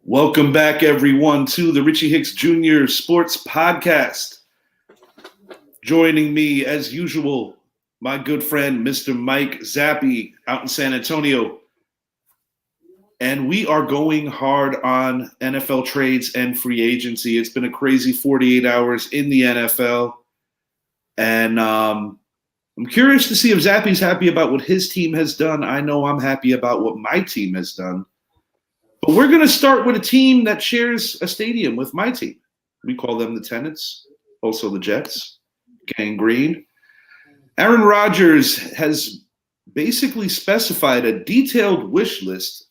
Welcome back, everyone, to the Richie Hicks Jr. Sports Podcast. Joining me, as usual, my good friend, Mr. Mike Zappy, out in San Antonio. And we are going hard on NFL trades and free agency. It's been a crazy 48 hours in the NFL. And I'm curious to see if Zappy's happy about what his team has done. I know I'm happy about what my team has done. But we're going to start with a team that shares a stadium with my team. We call them the Tenants, also the Jets, Gang Green. Aaron Rodgers has basically specified a detailed wish list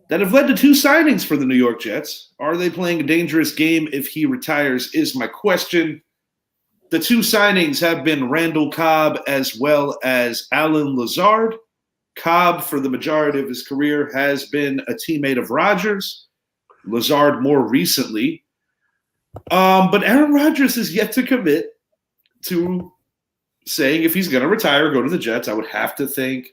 that have led to two signings for the New York Jets. Are they playing a dangerous game if he retires is my question. The two signings have been Randall Cobb as well as Allen Lazard. Cobb, for the majority of his career, has been a teammate of Rodgers. Lazard more recently. But Aaron Rodgers is yet to commit to saying if he's going to retire or go to the Jets. I would have to think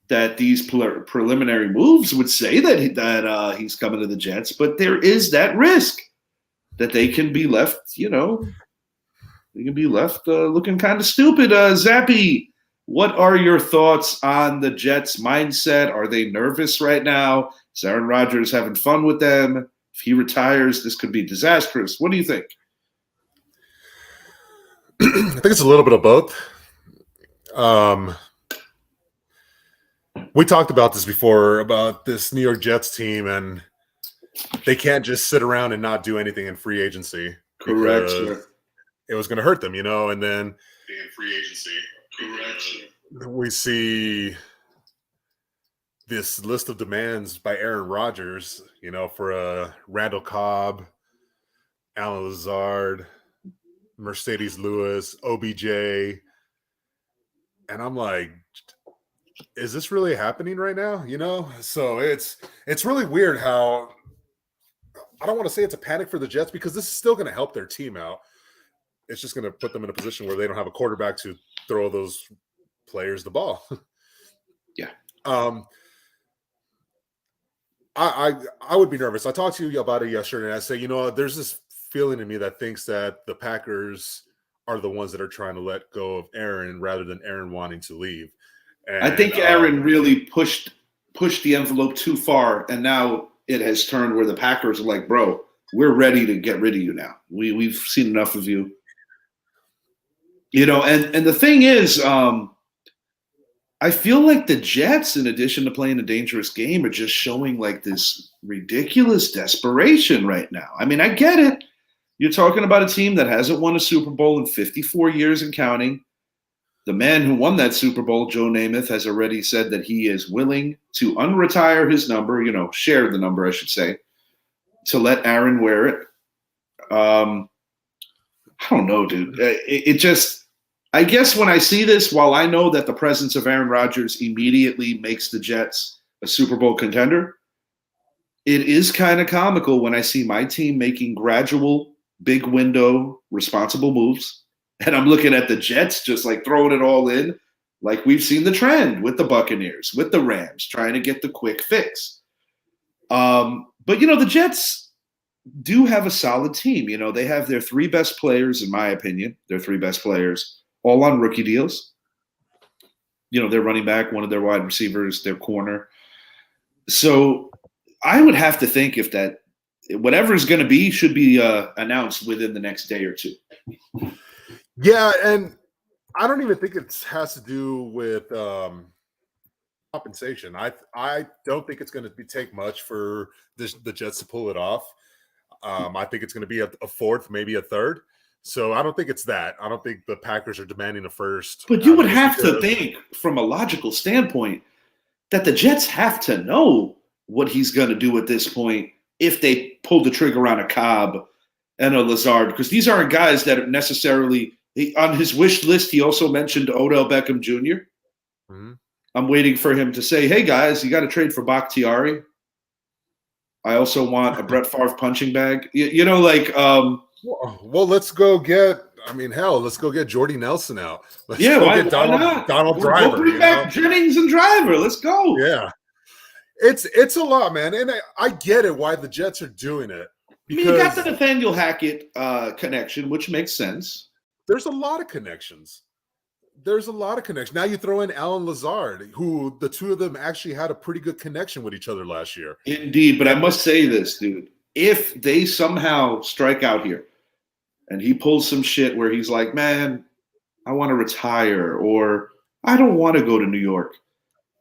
that these preliminary moves would say that he's coming to the Jets. But there is that risk that they can be left, looking kind of stupid. Zappy, what are your thoughts on the Jets' mindset? Are they nervous right now? Is Aaron Rodgers having fun with them? If he retires, this could be disastrous. What do you think? I think it's a little bit of both. We talked about this before, about this New York Jets team, and they can't just sit around and not do anything in free agency. Correct, sir. It was going to hurt them, and then in free agency. We see this list of demands by Aaron Rodgers, for a Randall Cobb, Allen Lazard, Mercedes Lewis, OBJ. And I'm like, is this really happening right now? So it's really weird how, I don't want to say it's a panic for the Jets because this is still going to help their team out. It's just going to put them in a position where they don't have a quarterback to throw those players the ball. Yeah. I would be nervous. I talked to you about it yesterday, and I say, there's this feeling in me that thinks that the Packers are the ones that are trying to let go of Aaron rather than Aaron wanting to leave. And, I think Aaron really pushed the envelope too far, and now it has turned where the Packers are like, bro, we're ready to get rid of you now. We've seen enough of you. And the thing is, I feel like the Jets, in addition to playing a dangerous game, are just showing like this ridiculous desperation right now. I mean, I get it. You're talking about a team that hasn't won a Super Bowl in 54 years and counting. The man who won that Super Bowl, Joe Namath, has already said that he is willing to unretire his number, share the number, I should say, to let Aaron wear it. I don't know, dude. It just – I guess when I see this, while I know that the presence of Aaron Rodgers immediately makes the Jets a Super Bowl contender, it is kind of comical when I see my team making gradual, big window, responsible moves. And I'm looking at the Jets just like throwing it all in, like we've seen the trend with the Buccaneers, with the Rams, trying to get the quick fix. But, the Jets do have a solid team. They have their three best players, in my opinion, all on rookie deals. Their running back, one of their wide receivers, their corner. So I would have to think if that whatever is going to be should be announced within the next day or two. Yeah, and I don't even think it has to do with compensation. I don't think it's going to take much for the Jets to pull it off. I think it's going to be a fourth, maybe a third. So I don't think it's that. I don't think the Packers are demanding a first. But you would have to think, from a logical standpoint, that the Jets have to know what he's going to do at this point if they pull the trigger on a Cobb and a Lazard, because these aren't guys that are necessarily on his wish list. He also mentioned Odell Beckham Jr. Mm-hmm. I'm waiting for him to say, hey, guys, you got to trade for Bakhtiari. I also want a Brett Favre punching bag. Well, let's go get. Let's go get Jordy Nelson out. Let's go get Donald Driver. Go bring back Jennings and Driver. Let's go. Yeah, It's a lot, man, and I get it why the Jets are doing it I mean, you got because the Nathaniel Hackett connection, which makes sense. there's a lot of connections. There's a lot of connection. Now you throw in Alan Lazard, who the two of them actually had a pretty good connection with each other last year. Indeed, but I must say this, dude. If they somehow strike out here and he pulls some shit where he's like, man, I want to retire or I don't want to go to New York,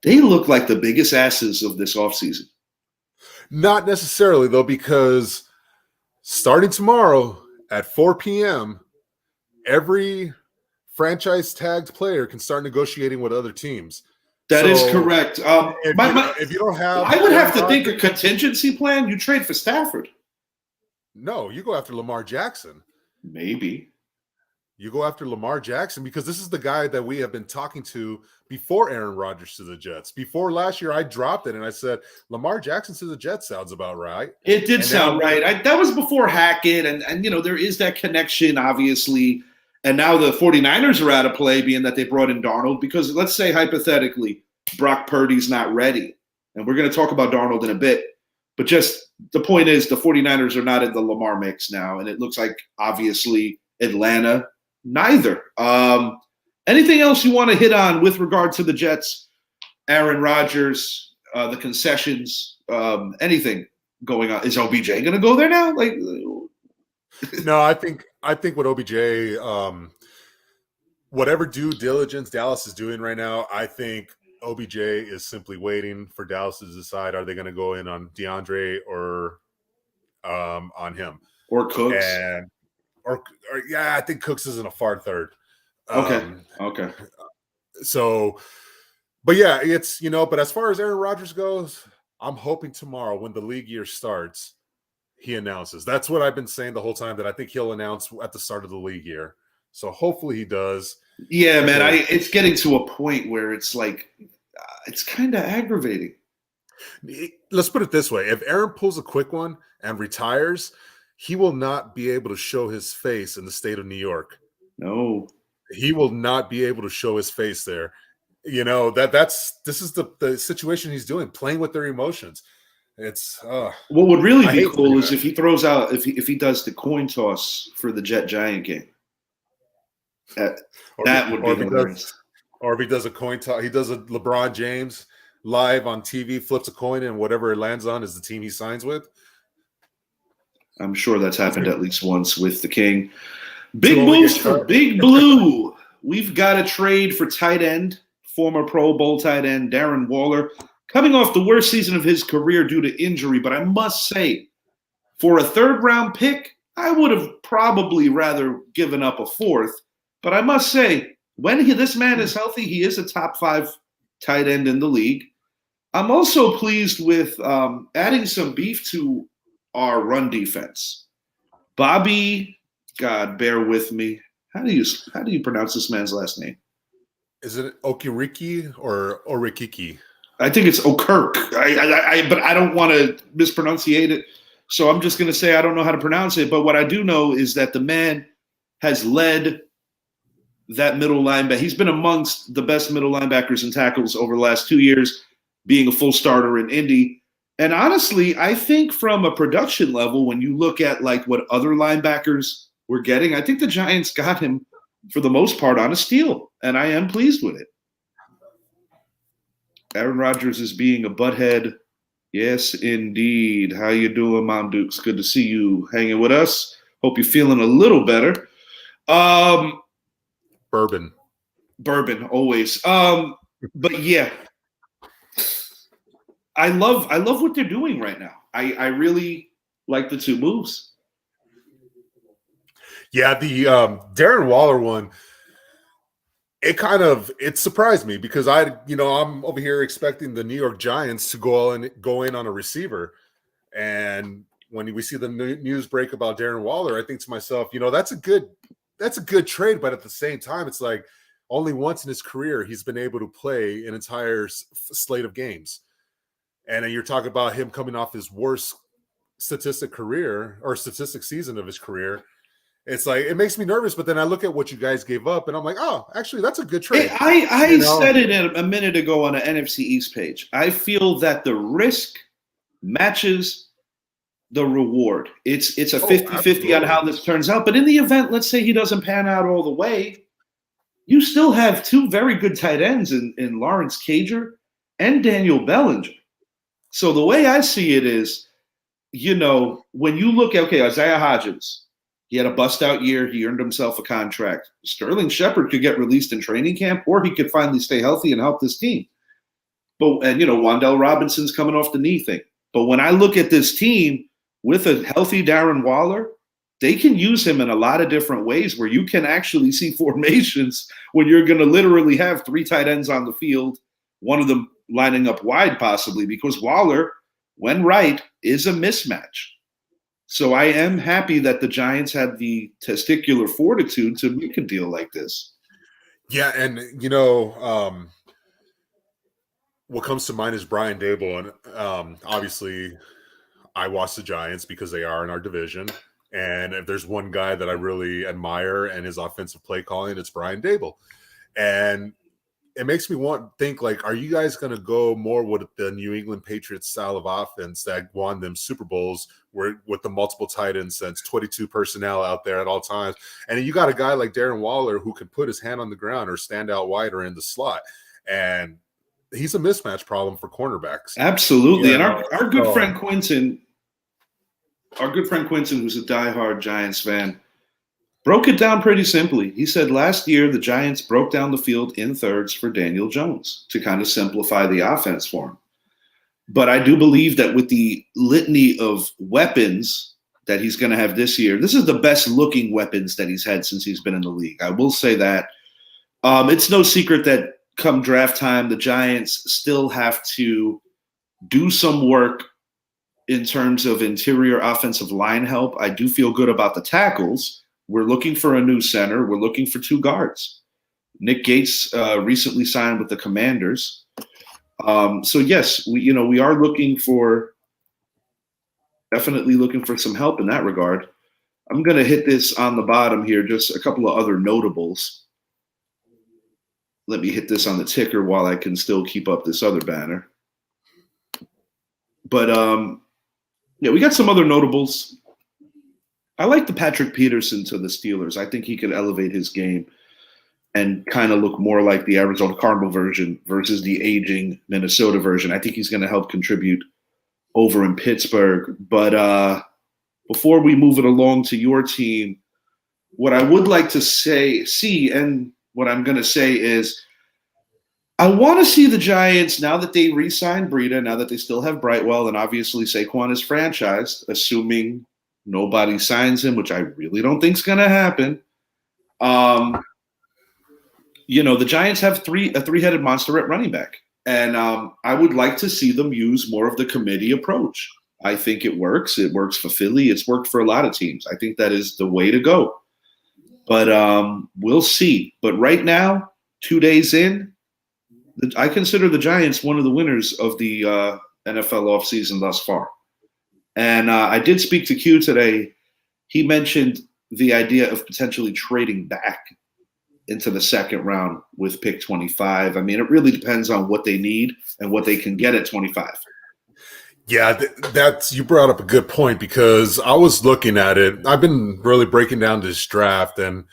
they look like the biggest asses of this offseason. Not necessarily, though, because starting tomorrow at 4 p.m., every franchise tagged player can start negotiating with other teams. That is correct. If you don't have, I would have to think a contingency plan. You trade for Stafford. No, you go after Lamar Jackson. Maybe. You go after Lamar Jackson because this is the guy that we have been talking to before Aaron Rodgers to the Jets. Before last year, I dropped it and I said, Lamar Jackson to the Jets sounds about right. It did sound right. That was before Hackett. And, you know, there is that connection, obviously. And now the 49ers are out of play, being that they brought in Darnold. Because let's say, hypothetically, Brock Purdy's not ready. And we're going to talk about Darnold in a bit. But just the point is the 49ers are not in the Lamar mix now. And it looks like, obviously, Atlanta – neither. Anything else you want to hit on with regard to the Jets, Aaron Rodgers, the concessions, anything going on? Is OBJ going to go there now? Like, no, I think with OBJ, whatever due diligence Dallas is doing right now, I think OBJ is simply waiting for Dallas to decide are they going to go in on DeAndre or on him or Cooks. Or yeah, I think Cooks is in a far third. Okay. So, but yeah, it's, you know, but as far as Aaron Rodgers goes, I'm hoping tomorrow when the league year starts, he announces. That's what I've been saying the whole time, that I think he'll announce at the start of the league year. So hopefully he does. Yeah, man, it's getting to a point where it's like, it's kind of aggravating. Let's put it this way. If Aaron pulls a quick one and retires, he will not be able to show his face in the state of New York. No. He will not be able to show his face there. You know, this is the situation he's doing, playing with their emotions. It's what would really be cool is if he throws out, if he does the coin toss for the Jet Giant game. That would be hilarious. Or if he does a coin toss, he does a LeBron James live on TV, flips a coin, and whatever it lands on is the team he signs with. I'm sure that's happened at least once with the King. Big boost for Big Blue. We've got a trade for tight end, former Pro Bowl tight end Darren Waller, coming off the worst season of his career due to injury. But I must say, for a third-round pick, I would have probably rather given up a fourth. But I must say, when this man is healthy, he is a top 5 tight end in the league. I'm also pleased with adding some beef to our run defense. Bobby, God, bear with me. How do you pronounce this man's last name? Is it Okiriki or Orikiki? I think it's Okirk. But I don't want to mispronunciate it. So I'm just going to say I don't know how to pronounce it. But what I do know is that the man has led that middle linebacker. He's been amongst the best middle linebackers and tackles over the last 2 years, being a full starter in Indy. And honestly, I think from a production level, when you look at like what other linebackers were getting, I think the Giants got him for the most part on a steal, and I am pleased with it. Aaron Rodgers is being a butthead. Yes, indeed. How you doing, Mom Dukes? Good to see you hanging with us. Hope you're feeling a little better. Bourbon, always. But yeah. I love what they're doing right now. I really like the two moves. Yeah, the Darren Waller one, it surprised me because I'm over here expecting the New York Giants to go in on a receiver. And when we see the news break about Darren Waller, I think to myself, that's a good trade. But at the same time, it's like only once in his career he's been able to play an entire slate of games. And then you're talking about him coming off his worst statistic season of his career. It's like it makes me nervous, but then I look at what you guys gave up, and I'm like, oh, actually, that's a good trade. I said it a minute ago on the NFC East page. I feel that the risk matches the reward. It's a 50-50 on how this turns out. But in the event, let's say he doesn't pan out all the way, you still have two very good tight ends in Lawrence Cager and Daniel Bellinger. So the way I see it is, when you look at, Isaiah Hodgins, he had a bust-out year. He earned himself a contract. Sterling Shepard could get released in training camp, or he could finally stay healthy and help this team. And Wan'Dale Robinson's coming off the knee thing. But when I look at this team with a healthy Darren Waller, they can use him in a lot of different ways where you can actually see formations when you're going to literally have three tight ends on the field, one of them lining up wide possibly, because Waller, when right, is a mismatch. So I am happy that the Giants had the testicular fortitude to make a deal like this. Yeah, and what comes to mind is Brian Dable, and obviously I watch the Giants because they are in our division. And if there's one guy that I really admire and his offensive play calling, it's Brian Dable. And it makes me think, like, are you guys going to go more with the New England Patriots style of offense that won them Super Bowls with the multiple tight ends, 22 personnel out there at all times? And you got a guy like Darren Waller who can put his hand on the ground or stand out wide or in the slot. And he's a mismatch problem for cornerbacks. Absolutely. And our good friend Quinton, who's a diehard Giants fan, broke it down pretty simply. He said last year the Giants broke down the field in thirds for Daniel Jones to kind of simplify the offense for him. But I do believe that with the litany of weapons that he's going to have this year, this is the best looking weapons that he's had since he's been in the league. I will say that. It's no secret that come draft time, the Giants still have to do some work in terms of interior offensive line help. I do feel good about the tackles. We're looking for a new center. We're looking for two guards. Nick Gates recently signed with the Commanders. So yes, we are definitely looking for some help in that regard. I'm going to hit this on the bottom here, just a couple of other notables. Let me hit this on the ticker while I can still keep up this other banner. But we got some other notables. I like the Patrick Peterson to the Steelers. I think he could elevate his game and kind of look more like the Arizona Cardinal version versus the aging Minnesota version. I think he's going to help contribute over in Pittsburgh. But before we move it along to your team, what I would like to see, and what I'm going to say is, I want to see the Giants, now that they re-signed Breida, now that they still have Brightwell, and obviously Saquon is franchised, assuming nobody signs him, which I really don't think is going to happen. The Giants have a three-headed monster at running back, and I would like to see them use more of the committee approach. I think it works. It works for Philly. It's worked for a lot of teams. I think that is the way to go. But we'll see. But right now, 2 days in, I consider the Giants one of the winners of the NFL offseason thus far. And I did speak to Q today. He mentioned the idea of potentially trading back into the second round with pick 25. I mean, it really depends on what they need and what they can get at 25. Yeah, you brought up a good point, because I was looking at it. I've been really breaking down this draft, and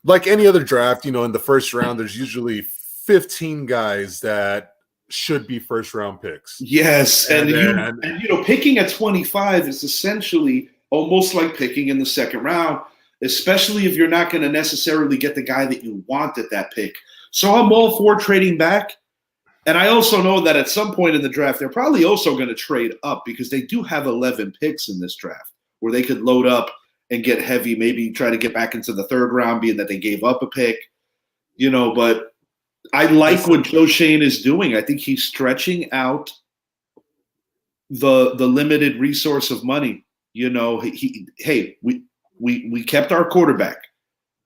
like any other draft, in the first round, there's usually 15 guys that should be first round picks. Yes, and picking at 25 is essentially almost like picking in the second round, especially if you're not going to necessarily get the guy that you want at that pick. So I'm all for trading back. And I also know that at some point in the draft, they're probably also going to trade up, because they do have 11 picks in this draft where they could load up and get heavy, maybe try to get back into the third round, being that they gave up a pick, but I like what Joe Shane is doing. I think he's stretching out the limited resource of money. We kept our quarterback.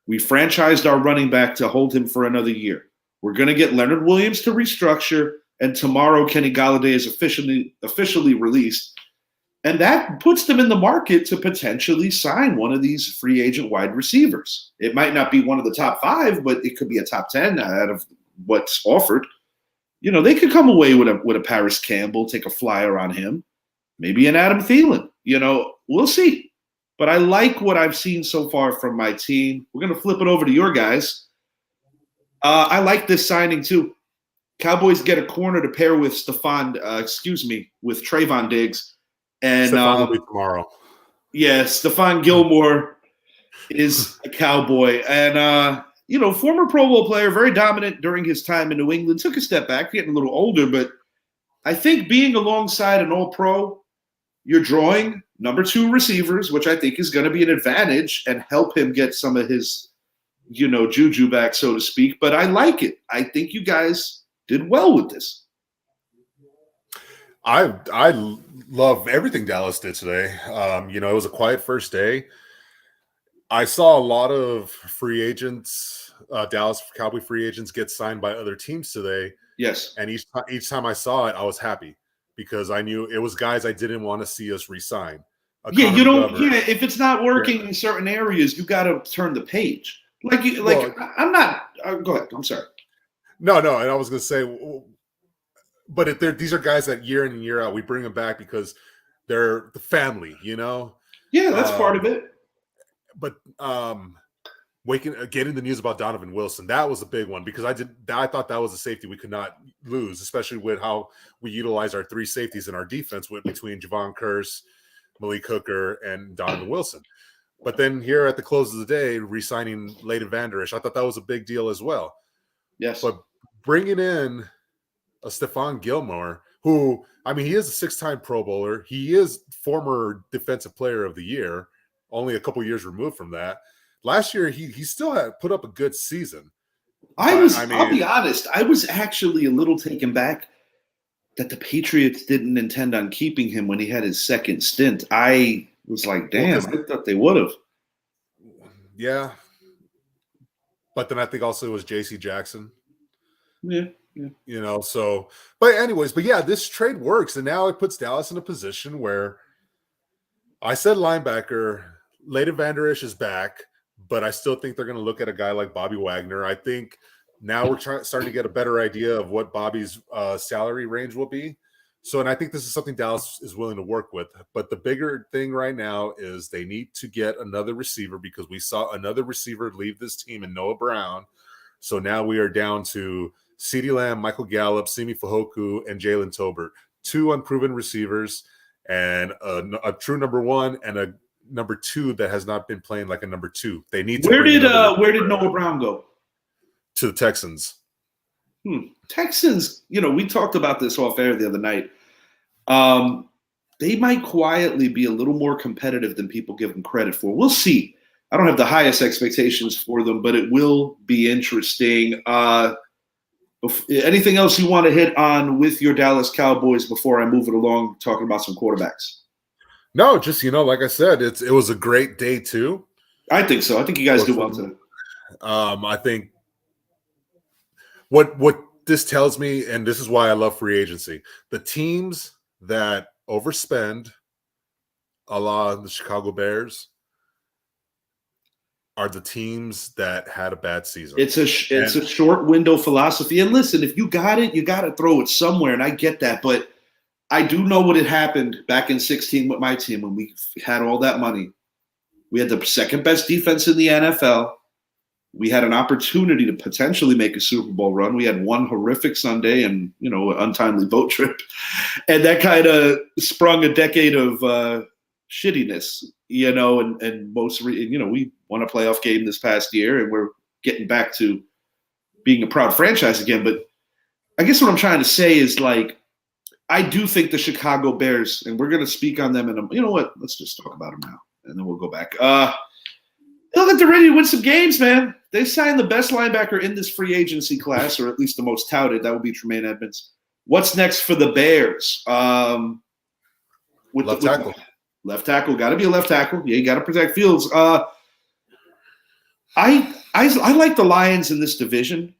We franchised our running back to hold him for another year. We're going to get Leonard Williams to restructure, and tomorrow Kenny Golladay is officially released. And that puts them in the market to potentially sign one of these free agent wide receivers. It might not be one of the top 5, but it could be a top 10 out of what's offered. They could come away with a Paris Campbell, take a flyer on him, maybe an Adam Thielen. We'll see. But I like what I've seen so far from my team. We're going to flip it over to your guys. I like this signing too. Cowboys get a corner to pair with with Trayvon Diggs. And Stephon will be tomorrow. Yeah, Stephon Gilmore is a Cowboy. And, former Pro Bowl player, very dominant during his time in New England, took a step back, getting a little older. But I think being alongside an All-Pro, you're drawing number 2 receivers, which I think is going to be an advantage and help him get some of his, juju back, so to speak. But I like it. I think you guys did well with this. I love everything Dallas did today. It was a quiet first day. I saw a lot of free agents, Dallas Cowboy free agents, get signed by other teams today. Yes. And each time I saw it, I was happy because I knew it was guys I didn't want to see us resign. Yeah, you don't. Yeah, if it's not working in certain areas, you got to turn the page. I'm not. Go ahead. I'm sorry. No. And I was going to say, but if these are guys that year in and year out, we bring them back because they're the family, Yeah, that's part of it. But getting the news about Donovan Wilson, that was a big one because I thought that was a safety we could not lose, especially with how we utilize our 3 safeties in our defense between Javon Curse, Malik Hooker, and Donovan Wilson. But then here at the close of the day, re-signing Leighton Vander Esch, I thought that was a big deal as well. Yes. But bringing in a Stephon Gilmore, who, he is a 6-time Pro Bowler. He is former Defensive Player of the Year, only a couple years removed from that. Last year, he still had put up a good season. I'll be honest, I was actually a little taken back that the Patriots didn't intend on keeping him when he had his second stint. I was like, damn, I thought they would have. Yeah. But then I think also it was J.C. Jackson. Yeah. But yeah, this trade works. And now it puts Dallas in a position where I said linebacker, Leighton Vander Esch is back, but I still think they're going to look at a guy like Bobby Wagner. I think now we're starting to get a better idea of what Bobby's salary range will be. And I think this is something Dallas is willing to work with. But the bigger thing right now is they need to get another receiver because we saw another receiver leave this team in Noah Brown. So now we are down to CeeDee Lamb, Michael Gallup, Simi Fehoko, and Jalen Tolbert, 2 unproven receivers and a true number 1 and a number 2 that has not been playing like a number 2. They need to. Where did Noah Brown go? To the Texans. Texans, we talked about this off air the other night. They might quietly be a little more competitive than people give them credit for. We'll see. I don't have the highest expectations for them, but it will be interesting. Anything else you want to hit on with your Dallas Cowboys before I move it along, talking about some quarterbacks? No, just, like I said, it was a great day too. I think so. I think you guys do well today. I think what this tells me, and this is why I love free agency, the teams that overspend, a la the Chicago Bears, are the teams that had a bad season. It's a short window philosophy. And listen, if you got it, you got to throw it somewhere. And I get that. But I do know what had happened back in 2016 with my team when we had all that money. We had the second best defense in the NFL. We had an opportunity to potentially make a Super Bowl run. We had one horrific Sunday and, an untimely boat trip. And that kind of sprung a decade of shittiness, and we won a playoff game this past year and we're getting back to being a proud franchise again. But I guess what I'm trying to say is, I do think the Chicago Bears, and we're going to speak on them you know what? Let's just talk about them now and then we'll go back. Look at they're ready to win some games, man. They signed the best linebacker in this free agency class, or at least the most touted. That would be Tremaine Edmonds. What's next for the Bears? Left tackle. Left tackle. Got to be a left tackle. Yeah, you got to protect Fields. I like the Lions in this division,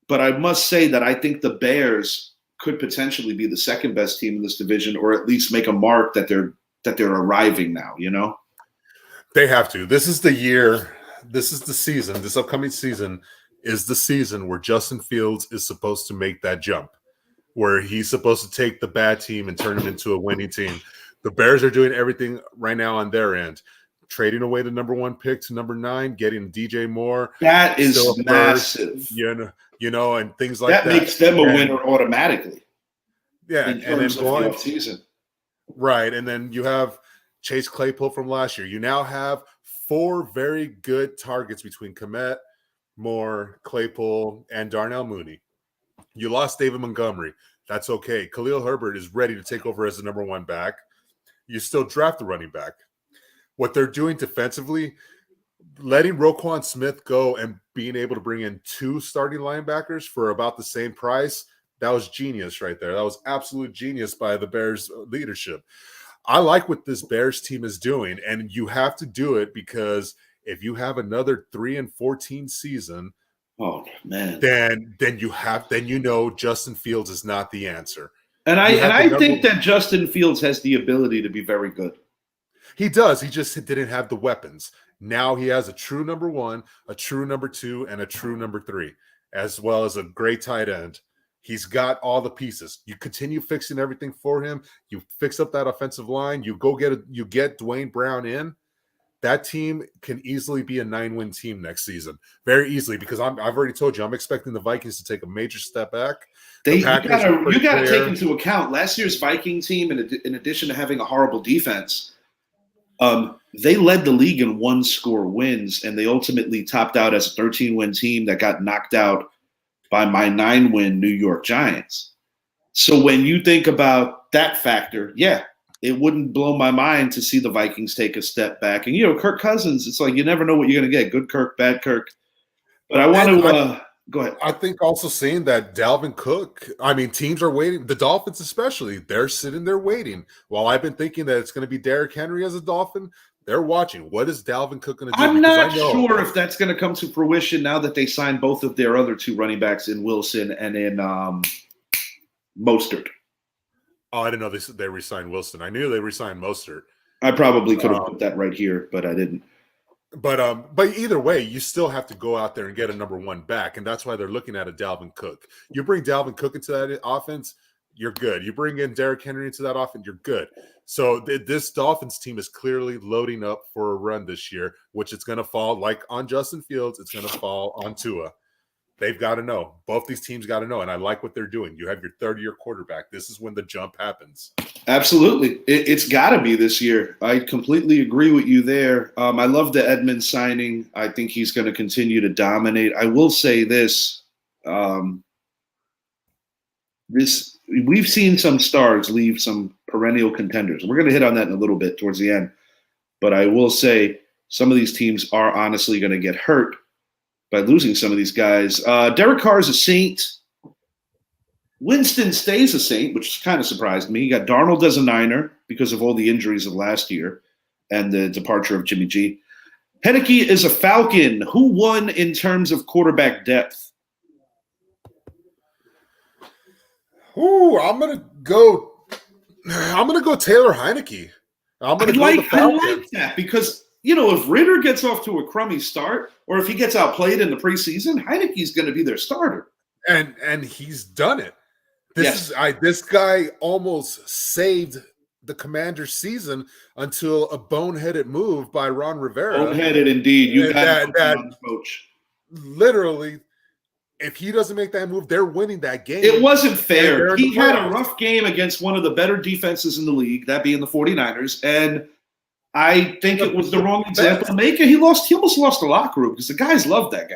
but I must say that I think the Bears could potentially be the second best team in this division, or at least make a mark that they're that they're arriving now, you know? They have to. This is the year. This is the season. This upcoming season is the season where Justin Fields is supposed to make that jump, where he's supposed to take the bad team and turn them into a winning team. The Bears are doing everything right now on their end, trading away the number 1 pick to number 9, getting DJ Moore. That is massive. You know, and things like that. That makes them a winner automatically. Yeah, in terms of the offseason. Right, and then you have Chase Claypool from last year. You now have 4 very good targets between Kmet, Moore, Claypool, and Darnell Mooney. You lost David Montgomery. That's okay. Khalil Herbert is ready to take over as the number 1 back. You still draft the running back. What they're doing defensively, letting Roquan Smith go and being able to bring in 2 starting linebackers for about the same price, that was genius right there. That was absolute genius by the Bears leadership. I like what this Bears team is doing, and you have to do it because if you have another 3-14 season, oh man, then you know Justin Fields is not the answer. And I think that Justin Fields has the ability to be very good. He does. He just didn't have the weapons. Now he has a true number 1, a true number 2, and a true number 3, as well as a great tight end. He's got all the pieces. You continue fixing everything for him. You fix up that offensive line. You get Dwayne Brown in. That team can easily be a 9-win team next season, very easily. Because I've already told you, I'm expecting the Vikings to take a major step back. You got to take into account last year's Viking team. In addition to having a horrible defense, they led the league in 1-score wins, and they ultimately topped out as a 13-win team that got knocked out by my 9-win New York Giants. So when you think about that factor, yeah, it wouldn't blow my mind to see the Vikings take a step back. And, Kirk Cousins, it's like you never know what you're going to get, good Kirk, bad Kirk. But I want to go ahead. I think also seeing that Dalvin Cook, teams are waiting, the Dolphins especially, they're sitting there waiting. While I've been thinking that it's going to be Derrick Henry as a Dolphin, they're watching. What is Dalvin Cook going to do? I'm not sure if that's going to come to fruition now that they signed both of their other 2 running backs in Wilson and in Mostert. Oh, I didn't know they re-signed Wilson. I knew they re-signed Mostert. I probably could have put that right here, but I didn't. But either way, you still have to go out there and get a number 1 back, and that's why they're looking at a Dalvin Cook. You bring Dalvin Cook into that offense, you're good. You bring in Derrick Henry into that offense, you're good. So this Dolphins team is clearly loading up for a run this year, which it's going to fall, like on Justin Fields, it's going to fall on Tua. They've got to know. Both these teams got to know, and I like what they're doing. You have your third-year quarterback. This is when the jump happens. Absolutely. It's got to be this year. I completely agree with you there. I love the Edmonds signing. I think he's going to continue to dominate. I will say this. We've seen some stars leave some perennial contenders. We're going to hit on that in a little bit towards the end. But I will say some of these teams are honestly going to get hurt by losing some of these guys. Derek Carr is a Saint. Winston stays a Saint, which kind of surprised me. You got Darnold as a Niner because of all the injuries of last year and the departure of Jimmy G. Henneke is a Falcon. Who won in terms of quarterback depth? Ooh, I'm gonna go Taylor Heineke. I like that because if Ritter gets off to a crummy start, or if he gets outplayed in the preseason, Heineke's going to be their starter. And he's done it. This guy almost saved the Commanders' season until a boneheaded move by Ron Rivera. Boneheaded indeed. You got that coach. Literally, if he doesn't make that move, they're winning that game. It wasn't fair. He had a rough game against one of the better defenses in the league, that being the 49ers, and I think it was the wrong example to make it. He almost lost the locker room because the guys love that guy.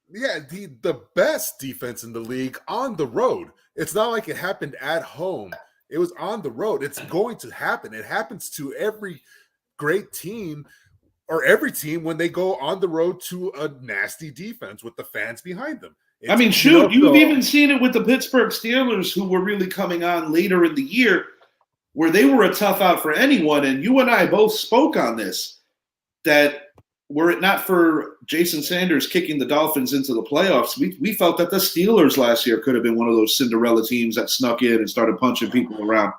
Yeah, the best defense in the league on the road. It's not like it happened at home. It was on the road. It's going to happen. It happens to every great team or every team when they go on the road to a nasty defense with the fans behind them. You've even seen it with the Pittsburgh Steelers, who were really coming on later in the year, where they were a tough out for anyone. And you and I both spoke on this, that were it not for Jason Sanders kicking the Dolphins into the playoffs, we felt that the Steelers last year could have been one of those Cinderella teams that snuck in and started punching people around.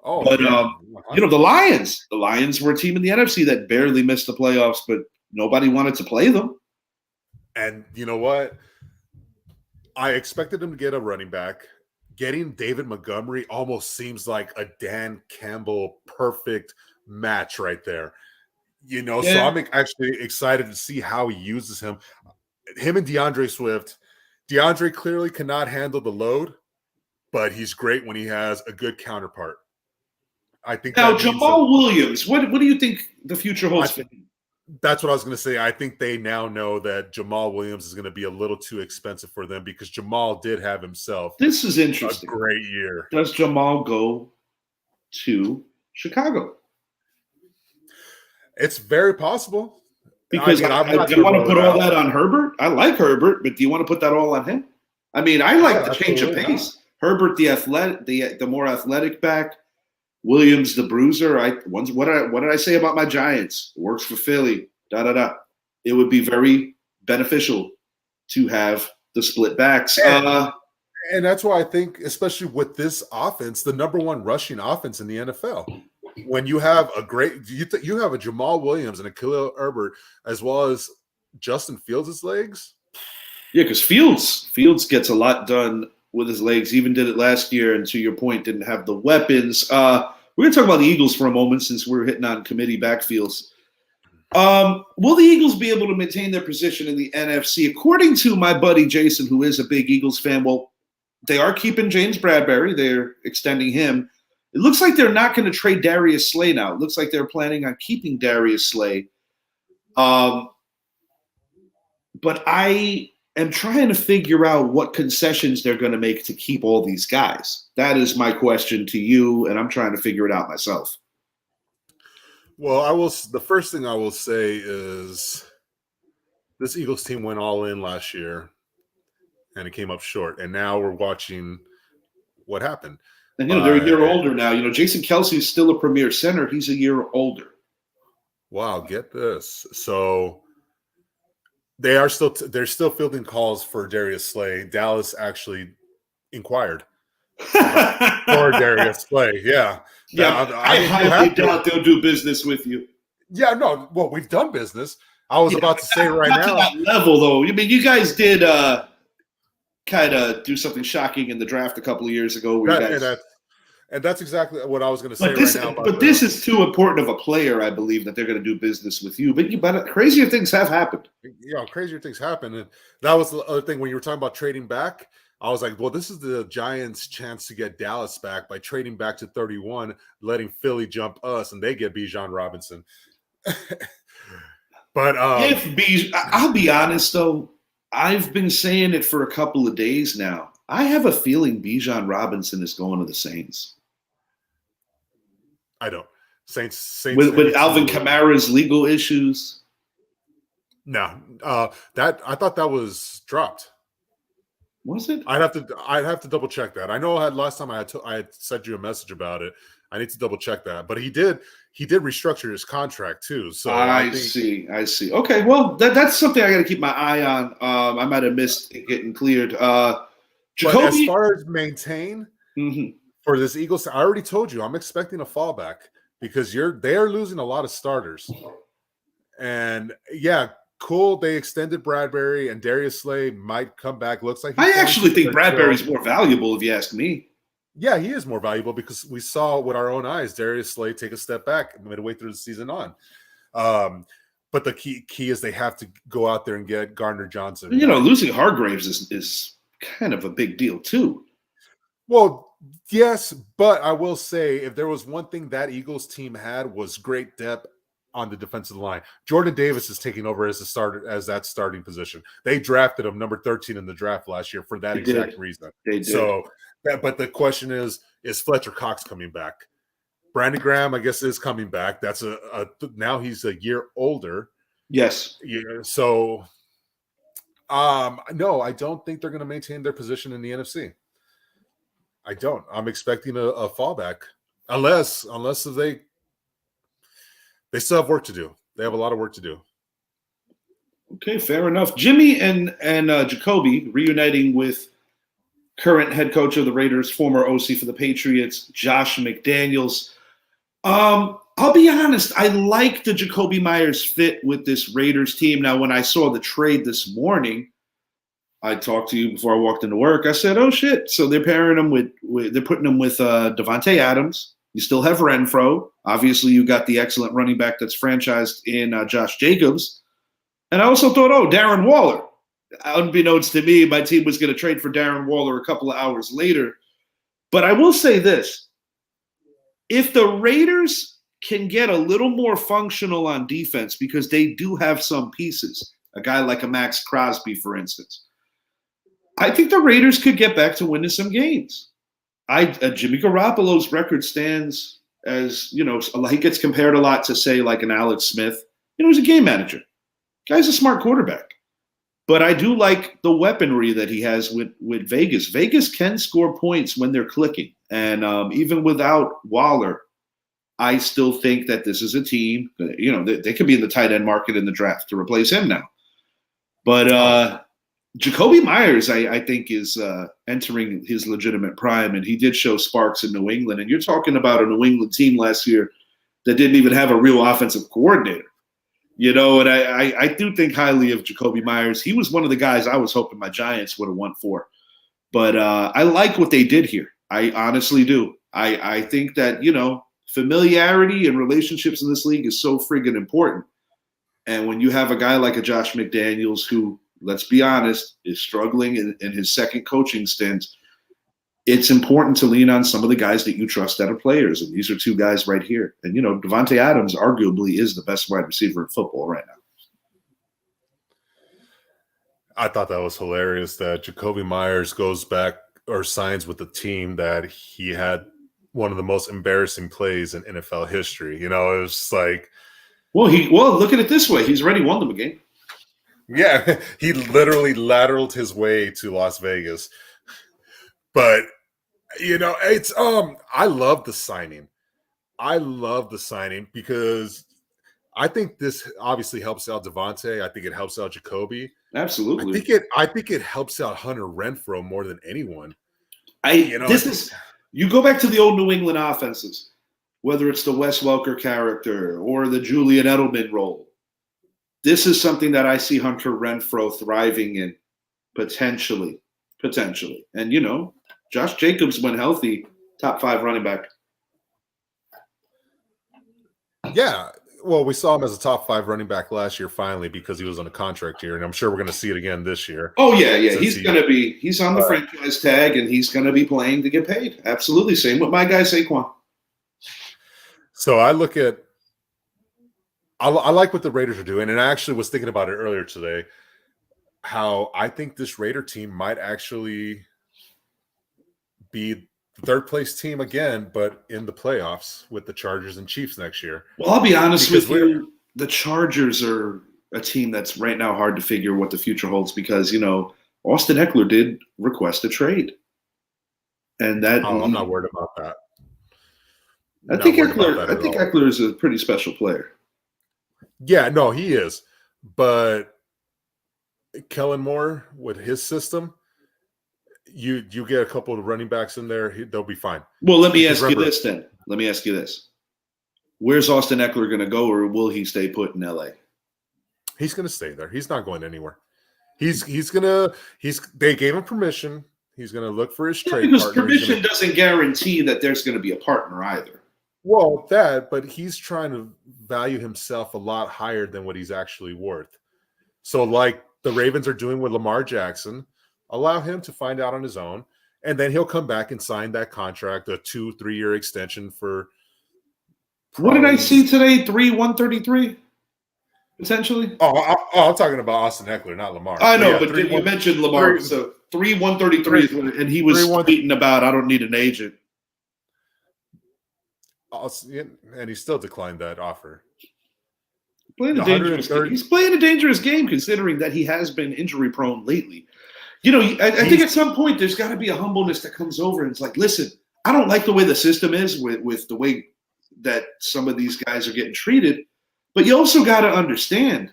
Oh But yeah, the 100%. Lions were a team in the NFC that barely missed the playoffs, but nobody wanted to play them. And you know what? I expected him to get a running back. Getting David Montgomery almost seems like a Dan Campbell perfect match right there. So Yeah. I'm actually excited to see how he uses him. Him and DeAndre Swift. DeAndre clearly cannot handle the load, but he's great when he has a good counterpart. I think Now, that means that Jamal Williams, what do you think the future holds I, for him? that's what I was going to say. I think they now know that Jamal Williams is going to be a little too expensive for them because Jamal did have himself This is a interesting. great year. Does Jamal go to Chicago? It's very possible. I Because mean, I'm not do going you to want to rule put it all out. that on Herbert? I like Herbert, but do you want to put that all on him? I mean, I like No, the change of absolutely not. pace. Herbert, the athletic, the more athletic back. Williams, the bruiser. What did I say about my Giants? Works for Philly. Da da da. It would be very beneficial to have the split backs. And that's why I think, especially with this offense, the number one rushing offense in the NFL. When you have you have a Jamal Williams and a Khalil Herbert, as well as Justin Fields' legs. Yeah, because Fields gets a lot done with his legs. Even did it last year, and to your point, didn't have the weapons. We're gonna talk about the Eagles for a moment since we're hitting on committee backfields. Will the Eagles be able to maintain their position in the NFC? According to my buddy Jason, who is a big Eagles fan, well, they are keeping James Bradbury. They're extending him. It looks like they're not going to trade Darius Slay now. It looks like they're planning on keeping Darius Slay. Um, but I am trying to figure out what concessions they're going to make to keep all these guys. That is my question to you, and I'm trying to figure it out myself. Well, the first thing I will say is this Eagles team went all in last year and it came up short. And now we're watching what happened. And they're a year older now. Jason Kelsey is still a premier center. He's a year older. Wow, get this. So they're still fielding calls for Darius Slay. Dallas actually inquired for Darius Slay. Yeah. Yeah, I mean, you highly have to. doubt they'll do business with you. Yeah, no. Well, we've done business. I was about to say right not now. to that level, though. I mean, you guys did kind of do something shocking in the draft a couple of years ago. And that's exactly what I was going to say right now. But this is too important of a player, I believe, that they're going to do business with you. But crazier things have happened. Crazier things happen. And that was the other thing when you were talking about trading back. I was like, well, this is the Giants' chance to get Dallas back by trading back to 31, letting Philly jump us, and they get Bijan Robinson. But I'll be honest though, I've been saying it for a couple of days now. I have a feeling Bijan Robinson is going to the Saints. I don't. Saints with Alvin Kamara's legal issues. No, that I thought that was dropped. Was it? I'd have to double check that. I know last time I had sent you a message about it. I need to double check that. But he did restructure his contract too. So I see. Okay, well that's something I got to keep my eye on. I might have missed it getting cleared. Jacoby, but as far as maintain for this Eagles, I already told you I'm expecting a fallback because they are losing a lot of starters. And yeah, cool. They extended Bradbury and Darius Slay might come back. Looks like I actually think Bradbury's more valuable, if you ask me. Yeah, he is more valuable because we saw with our own eyes Darius Slay take a step back midway through the season on. But the key is they have to go out there and get Gardner Johnson. Losing Hargraves is kind of a big deal too. Well, yes, but I will say if there was one thing that Eagles team had was great depth on the defensive line. Jordan Davis is taking over as that starting position. They drafted him number 13 in the draft last year for that exact reason. They did. So, but the question is Fletcher Cox coming back? Brandon Graham, I guess, is coming back. That's now he's a year older. Yes. Yeah. So, no, I don't think they're going to maintain their position in the NFC. I don't. I'm expecting a fallback, unless they still have work to do. They have a lot of work to do. Okay, fair enough. Jimmy and Jacoby reuniting with current head coach of the Raiders, former OC for the Patriots, Josh McDaniels. I'll be honest, I like the Jacoby Myers fit with this Raiders team. Now, when I saw the trade this morning, I talked to you before I walked into work. I said, "Oh shit!" So they're pairing him with they're putting him with Devontae Adams. You still have Renfro. Obviously, you got the excellent running back that's franchised in Josh Jacobs. And I also thought, oh, Darren Waller. Unbeknownst to me, my team was going to trade for Darren Waller a couple of hours later. But I will say this: if the Raiders can get a little more functional on defense, because they do have some pieces, a guy like a Max Crosby, for instance, I think the Raiders could get back to winning some games. Jimmy Garoppolo's record stands as, he gets compared a lot to, say, like an Alex Smith. He's a game manager. Guy's a smart quarterback. But I do like the weaponry that he has with Vegas. Vegas can score points when they're clicking. And even without Waller, I still think that this is a team, they could be in the tight end market in the draft to replace him now. But Jacoby Myers, I think, is entering his legitimate prime, and he did show sparks in New England. And you're talking about a New England team last year that didn't even have a real offensive coordinator. And I do think highly of Jacoby Myers. He was one of the guys I was hoping my Giants would have won for. But I like what they did here. I honestly do. I think that, familiarity and relationships in this league is so friggin' important. And when you have a guy like a Josh McDaniels who, let's be honest, is struggling in his second coaching stint, it's important to lean on some of the guys that you trust that are players. And these are two guys right here. And, Devontae Adams arguably is the best wide receiver in football right now. I thought that was hilarious that Jacoby Myers goes back or signs with the team that he had one of the most embarrassing plays in NFL history. It was like, well, look at it this way. He's already won them a game. Yeah, he literally lateraled his way to Las Vegas. But, it's I love the signing. Because I think this obviously helps out Devontae. I think it helps out Jacoby. Absolutely. I think it helps out Hunter Renfrow more than anyone. You go back to the old New England offenses, whether it's the Wes Welker character or the Julian Edelman role. This is something that I see Hunter Renfrow thriving in, potentially. And, Josh Jacobs, when healthy, top 5 running back. Yeah. Well, we saw him as a top 5 running back last year, finally, because he was on a contract year, and I'm sure we're going to see it again this year. Oh, yeah. He's on the franchise tag, and he's going to be playing to get paid. Absolutely. Same with my guy, Saquon. So I look at I like what the Raiders are doing, and I actually was thinking about it earlier today, how I think this Raider team might actually be the third-place team again, but in the playoffs with the Chargers and Chiefs next year. Well, I'll be honest with you. The Chargers are a team that's right now hard to figure what the future holds because, Austin Eckler did request a trade. And that I'm not worried about that. I think Eckler is a pretty special player. Yeah, no, he is. But Kellen Moore, with his system, you get a couple of running backs in there, they'll be fine. Well, let me ask you this then. Where's Austin Eckler going to go, or will he stay put in L.A.? He's going to stay there. He's not going anywhere. They gave him permission. He's going to look for his trade because partner. Permission doesn't guarantee that there's going to be a partner either. Well, but he's trying to value himself a lot higher than what he's actually worth. So like the Ravens are doing with Lamar Jackson, allow him to find out on his own, and then he'll come back and sign that contract, a 2-3 year extension for. What did I see today? 133 potentially. I'm talking about Austin Eckler, not Lamar. I know, but you mentioned Lamar, so 133, and he was tweeting about I don't need an agent. And he still declined that offer. He's playing a dangerous game considering that he has been injury prone lately. I think at some point there's got to be a humbleness that comes over and it's like, listen, I don't like the way the system is with the way that some of these guys are getting treated, but you also got to understand,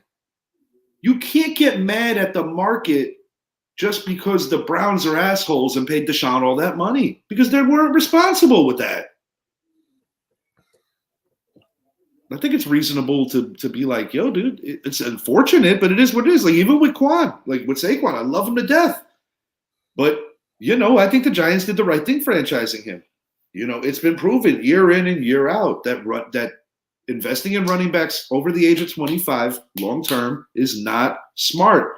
you can't get mad at the market just because the Browns are assholes and paid Deshaun all that money because they weren't responsible with that. I think it's reasonable to be like, yo, dude, it's unfortunate, but it is what it is. Like, even with Quan, like with Saquon, I love him to death. But, I think the Giants did the right thing franchising him. It's been proven year in and year out that investing in running backs over the age of 25 long term is not smart.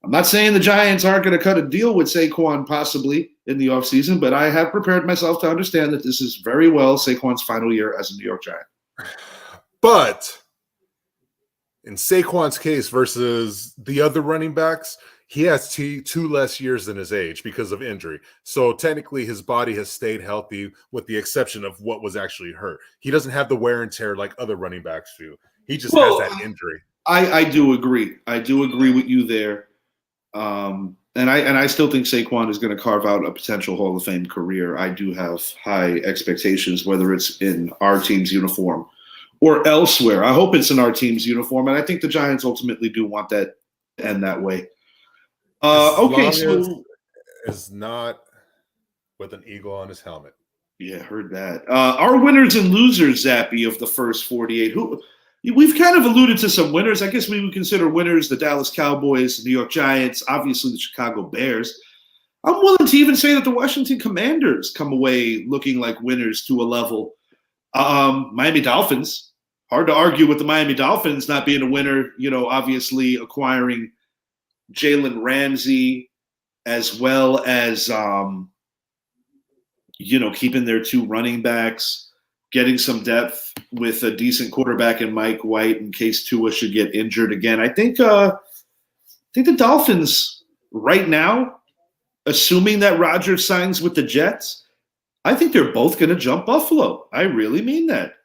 I'm not saying the Giants aren't going to cut a deal with Saquon possibly in the offseason, but I have prepared myself to understand that this is very well Saquon's final year as a New York Giant. But in Saquon's case versus the other running backs, he has two less years than his age because of injury. So technically his body has stayed healthy with the exception of what was actually hurt. He doesn't have the wear and tear like other running backs do. He just has that injury. I do agree. I do agree with you there. And I still think Saquon is going to carve out a potential Hall of Fame career. I do have high expectations, whether it's in our team's uniform or elsewhere. I hope it's in our team's uniform, and I think the Giants ultimately do want that to end that way. So is not with an eagle on his helmet. Yeah, heard that. Our winners and losers, Zappy, of the first 48. We've kind of alluded to some winners. I guess we would consider winners the Dallas Cowboys, the New York Giants, obviously the Chicago Bears. I'm willing to even say that the Washington Commanders come away looking like winners to a level. Miami Dolphins. Hard to argue with the Miami Dolphins not being a winner, obviously acquiring Jalen Ramsey as well as, keeping their two running backs, getting some depth with a decent quarterback in Mike White in case Tua should get injured again. I think the Dolphins right now, assuming that Rodgers signs with the Jets, I think they're both going to jump Buffalo. I really mean that.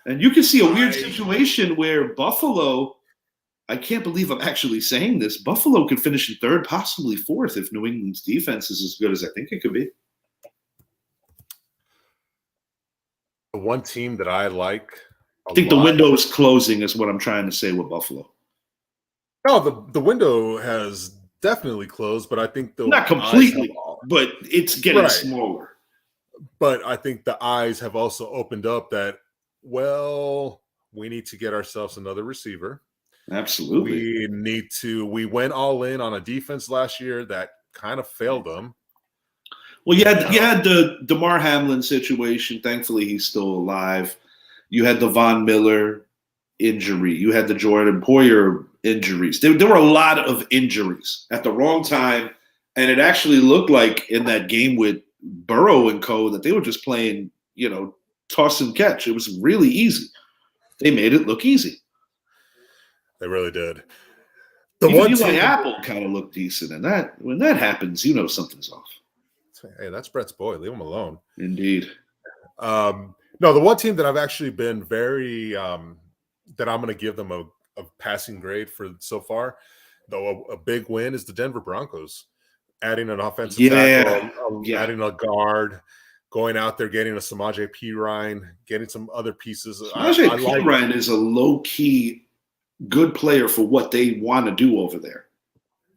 And you can see a weird situation where Buffalo, I can't believe I'm actually saying this, Buffalo could finish in third, possibly fourth, if New England's defense is as good as I think it could be. The one team that I like I think the window is closing is what I'm trying to say with Buffalo. No, the window has definitely closed, but I think not completely, but it's getting smaller. But I think the eyes have also opened up that, well, we need to get ourselves another receiver. Absolutely. We went all in on a defense last year that kind of failed them. Well, you had the DeMar Hamlin situation. Thankfully, he's still alive. You had the Von Miller injury. You had the Jordan Poyer injuries. There were a lot of injuries at the wrong time, and it actually looked like in that game with Burrow and co. that they were just playing, toss and catch. It was really easy. They made it look easy. They really did. Even Eli Apple kind of looked decent, and when that happens, something's off. Hey, that's Brett's boy. Leave him alone. Indeed. No, the one team that I've actually been very that I'm going to give them a passing grade for so far, though a big win, is the Denver Broncos. Adding an offensive tackle, adding a guard, going out there, getting a Samaje Perine, getting some other pieces. Samaje Perine is a low-key good player for what they want to do over there.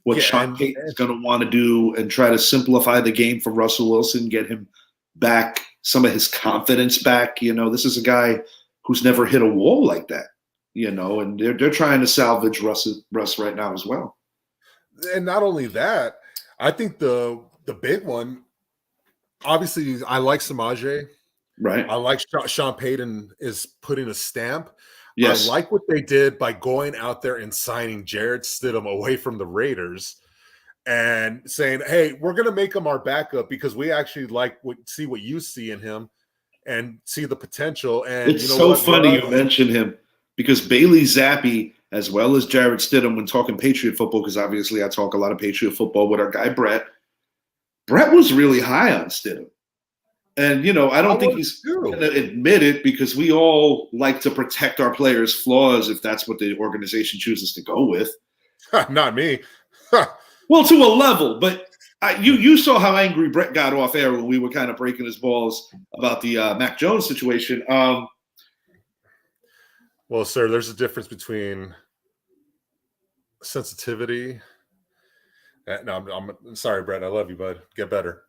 What Sean Payton's going to want to do and try to simplify the game for Russell Wilson, get him back, some of his confidence back. This is a guy who's never hit a wall like that, and they're trying to salvage Russ right now as well. And not only that, I think the big one, obviously, I like Samaje. Right. I like Sean Payton is putting a stamp. Yes. I like what they did by going out there and signing Jarrett Stidham away from the Raiders and saying, hey, we're going to make him our backup because we actually see what you see in him and see the potential. And it's so funny you mentioned him because Bailey Zappy, as well as Jarrett Stidham, when talking Patriot football, because obviously I talk a lot of Patriot football with our guy Brett was really high on Stidham. And, I don't think he's going to admit it because we all like to protect our players' flaws if that's what the organization chooses to go with. Not me. Well, to a level. But you saw how angry Brett got off air when we were kind of breaking his balls about the Mac Jones situation. Well, sir, there's a difference between sensitivity No, I'm sorry, Brett. I love you, bud. Get better.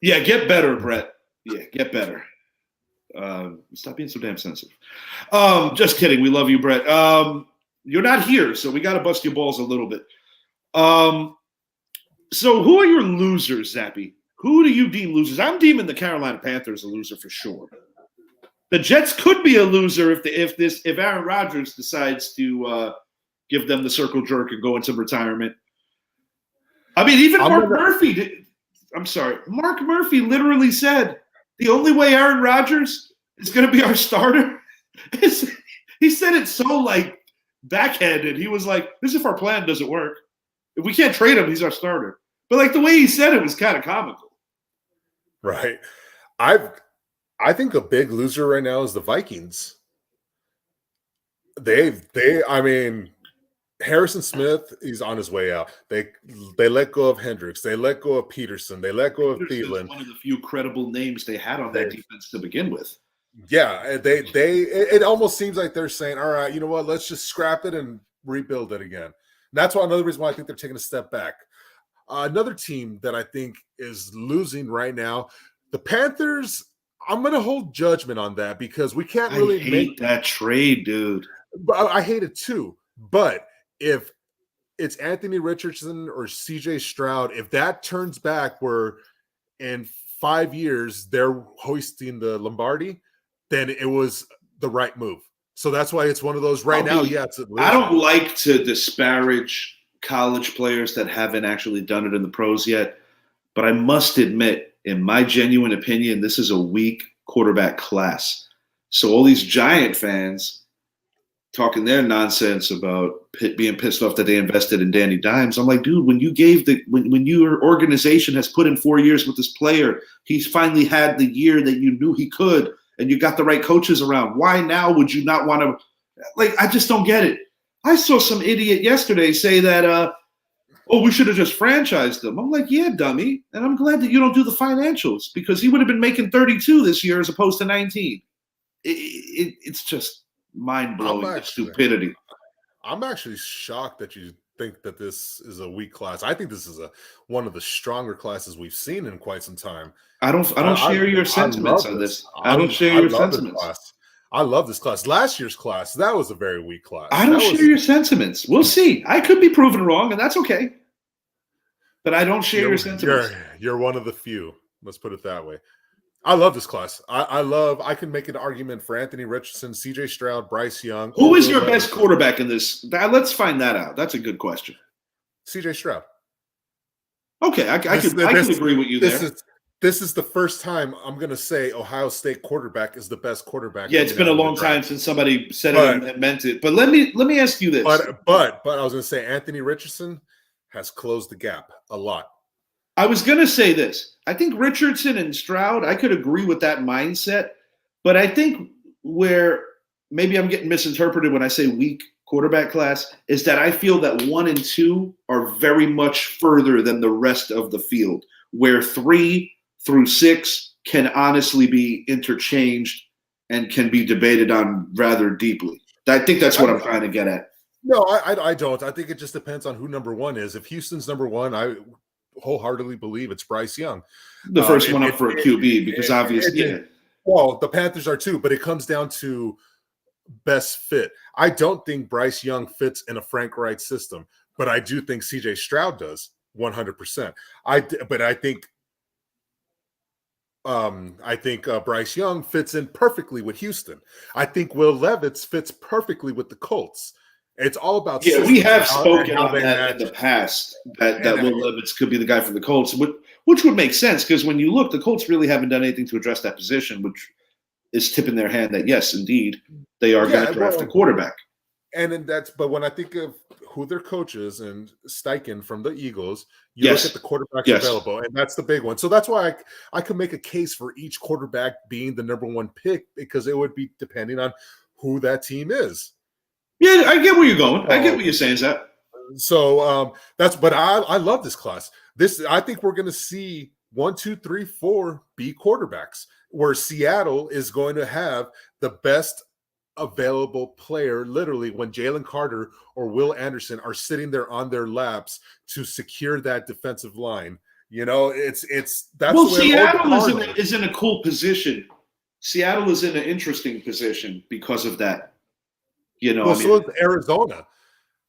Yeah, get better, Brett. Yeah, get better. Stop being so damn sensitive. Just kidding. We love you, Brett. You're not here, so we got to bust your balls a little bit. So who are your losers, Zappy? Who do you deem losers? I'm deeming the Carolina Panthers a loser for sure. The Jets could be a loser if Aaron Rodgers decides to give them the circle jerk and go into retirement. I mean, even Mark Murphy did. I'm sorry. Mark Murphy literally said the only way Aaron Rodgers is going to be our starter is he said it so like backhanded. He was like, "This is if our plan doesn't work. If we can't trade him, he's our starter." But like the way he said it was kind of comical. Right. I think a big loser right now is the Vikings. I mean, Harrison Smith, he's on his way out. They let go of Hendricks. They let go of Peterson. They let go of Thielen. One of the few credible names they had on that defense to begin with. Yeah, it almost seems like they're saying, all right, you know what, let's just scrap it and rebuild it again. And that's another reason why I think they're taking a step back. Another team that I think is losing right now, the Panthers. I'm going to hold judgment on that because we can't really hate that trade, dude. I hate it too. But if it's Anthony Richardson or CJ Stroud, if that turns back where in 5 years they're hoisting the Lombardi, then it was the right move. So that's why it's one of those right now. Yeah, I don't like to disparage college players that haven't actually done it in the pros yet, but I must admit, in my genuine opinion, this is a weak quarterback class. So all these Giant fans talking their nonsense about being pissed off that they invested in Danny Dimes. I'm like, dude, when your organization has put in 4 years with this player, he's finally had the year that you knew he could, and you got the right coaches around. Why now would you not want to? Like, I just don't get it. I saw some idiot yesterday say that, we should have just franchised them. I'm like, yeah, dummy. And I'm glad that you don't do the financials because he would have been making 32 this year as opposed to 19. It's just mind-blowing stupidity. I'm actually shocked that you think that this is a weak class. I think this is one of the stronger classes we've seen in quite some time. I don't share your sentiments on this. I don't share your sentiments. I love this class. Last year's class, that was a very weak class. I don't share your sentiments. We'll see. I could be proven wrong, and that's okay. But I don't share your sentiments. You're one of the few. Let's put it that way. I love this class. I can make an argument for Anthony Richardson, CJ Stroud, Bryce Young. Who is your best quarterback in this? Let's find that out. That's a good question. CJ Stroud. Okay, I can agree with you there. This is the first time I'm going to say Ohio State quarterback is the best quarterback. Yeah, it's been a long time since somebody said it and meant it. But let me ask you this. But I was going to say Anthony Richardson has closed the gap a lot. I was going to say this. I think Richardson and Stroud, I could agree with that mindset. But I think where maybe I'm getting misinterpreted when I say weak quarterback class is that I feel that 1 and 2 are very much further than the rest of the field, where 3 through 6 can honestly be interchanged and can be debated on rather deeply. I think that's what I'm trying to get at. No, I don't. I think it just depends on who number 1 is. If Houston's number 1, I wholeheartedly believe it's Bryce Young. The first one up for a QB because obviously. Well, the Panthers are too, but it comes down to best fit. I don't think Bryce Young fits in a Frank Reich system, but I do think CJ Stroud does 100%. I think Bryce Young fits in perfectly with Houston. I think Will Levis fits perfectly with the Colts. It's all about we have spoken on that in the past that Will Levis could be the guy for the Colts, which would make sense because when you look, the Colts really haven't done anything to address that position, which is tipping their hand that yes, indeed, they are going to draft a quarterback. But when I think of who their coach is and Steichen from the Eagles, you look at the quarterbacks available, and that's the big one. So that's why I could make a case for each quarterback being the number 1 pick because it would be depending on who that team is. Yeah, I get where you're going. I get what you're saying, Zach. So but I love this class. I think we're going to see 1, 2, 3, 4 be quarterbacks, where Seattle is going to have the best available player, literally, when Jalen Carter or Will Anderson are sitting there on their laps to secure that defensive line. You know, it's that's Well, the way the Seattle Cardinals. is in a cool position. Seattle is in an interesting position because of that. You know, Well, I so mean, is Arizona,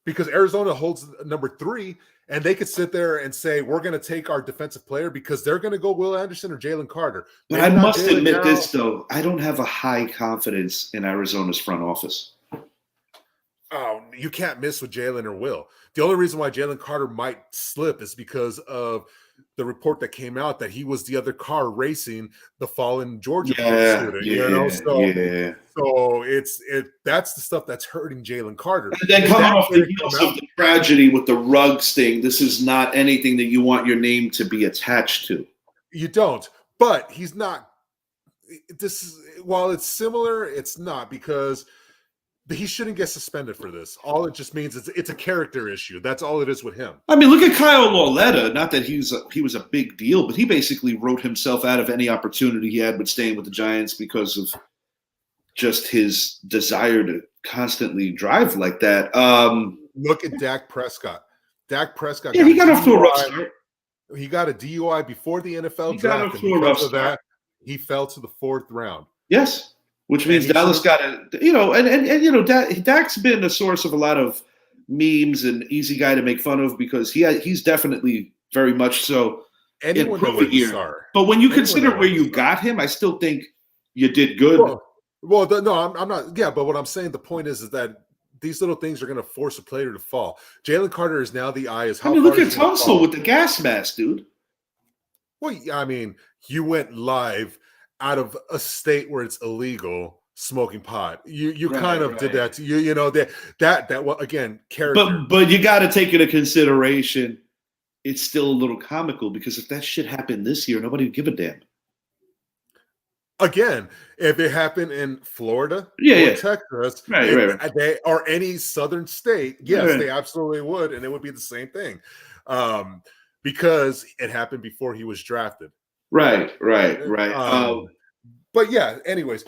because Arizona holds number 3, and they could sit there and say, we're going to take our defensive player because they're going to go Will Anderson or Jalen Carter. but I Maybe not must Jalen admit now. this though, I don't have a high confidence in Arizona's front office. Oh, you can't miss with Jalen or Will. The only reason why Jalen Carter might slip is because of the report that came out that he was the other car racing the fallen Georgia student. You know, Yeah. so that's the stuff that's hurting Jalen Carter. And then If coming Dak off the didn't come heels of out, the tragedy with the Ruggs thing, this is not anything that you want your name to be attached to. you don't. But he's not. This is, while it's similar, it's not, because he shouldn't get suspended for this. All it just means is it's a character issue. That's all it is with him. I mean, look at Kyle Lauletta. Not that he was a big deal, but he basically wrote himself out of any opportunity he had with staying with the Giants because of just his desire to constantly drive like that. Look at Dak Prescott. Dak Prescott. Yeah, he got off to a rough start. He got a DUI before the NFL He got draft, off and to a rough because of start. that, he fell to the 4th round. Yes, which means And he Dallas should've- got Dak's been a source of a lot of memes and easy guy to make fun of because he's definitely very much so anyone that improve was a a year. star. But when you Anyone consider that where was a you star. got him, I still think you did good. No, I'm not. Yeah, but what I'm saying, the point is that these little things are going to force a player to fall. Jalen Carter is now the eye. Is how I mean, far look at is he gonna Tunsil fall? with the gas mask, dude. Well, I mean, you went live out of a state where it's illegal smoking pot. You Right, kind of right. did that to you. You know that well, again, character. But you got to take into consideration it's still a little comical because if that shit happened this year, nobody would give a damn. Again, if it happened in Florida Yeah. Texas, Right. They, or any southern state, yes, Right. they absolutely would, and it would be the same thing, because it happened before he was drafted. Right. But yeah, anyways,